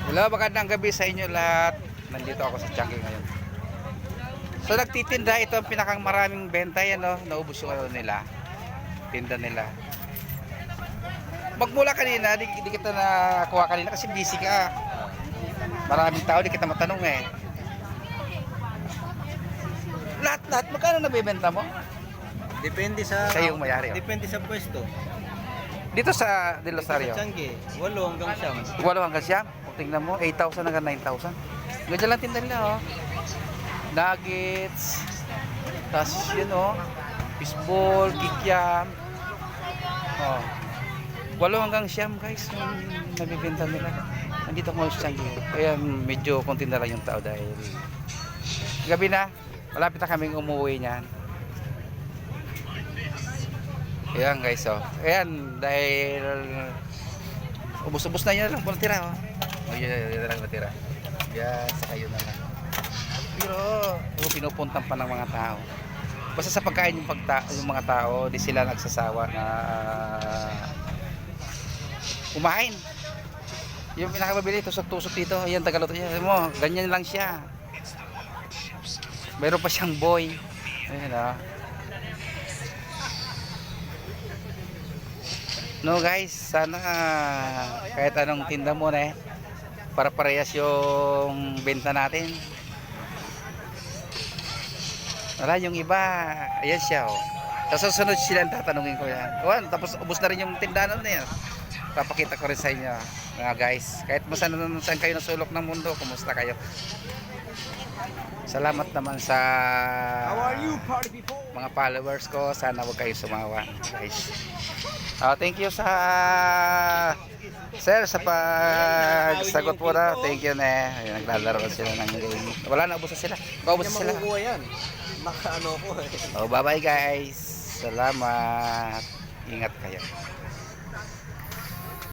Hello, magandang gabi sa inyo lahat. Nandito ako sa Changi ngayon. So nagtitinda, ito ang pinakang maraming benta yan, no? Naubos yung ano nila, tinda nila. Magmula kanina, di kita nakuha kanina kasi busy ka. Maraming tao, di kita matanong eh. Lahat, magkano nabibenta mo? Depende sa Siya yung mayari, oh. Depende sa pwesto. Dito sa De Rosario, Sa Changi, 8 hanggang 9. 8 hanggang siyam. Kung tingnan mo, 8,000 hanggang 9,000. Ganyan lang tinda nila, oh. Nuggets, tas yun, oh. Fishball, kikiam. Oh. 8 hanggang siyam, guys, yung nabibenta nila. Nandito ko sa Changi. Kaya medyo konti na lang yung tao dahil gabi na. Malapit na kaming umuwi niyan. Ayan guys, oh. Ayan, dahil ubos-ubos na yun lang po natira, oh. Oh, yun lang natira. Yan, sa kayo na lang. Pero, pinupuntan pa ng mga tao. Basta sa pagkain yung mga tao, di sila nagsasawa na kumain. Yung pinakamabili, tusok-tusok dito. Ayan, tagaluto niya. Alam mo, ganyan lang siya. Meron pa siyang boy. Ayan, oh. No guys, sana kahit anong tinda mo na para parehas yung benta natin. Wala yung iba, ayan siya, oh. Sa susunod silang tatanungin ko yan. Ayan, tapos ubos na rin yung tindahan na yan. Papakita ko rin sa inyo, mga guys. Kahit saan kayo nasulok ng mundo, kumusta kayo? Salamat naman sa mga followers ko. Sana huwag kayo sumawa, guys. Thank you sa sir sa pagsagot po na. Thank you na. Naglalaro sila ng game. Wala na, ubos na sila. Ubos na sila. Yan. Makaano ko eh. Bye bye guys. Salamat. Ingat kayo.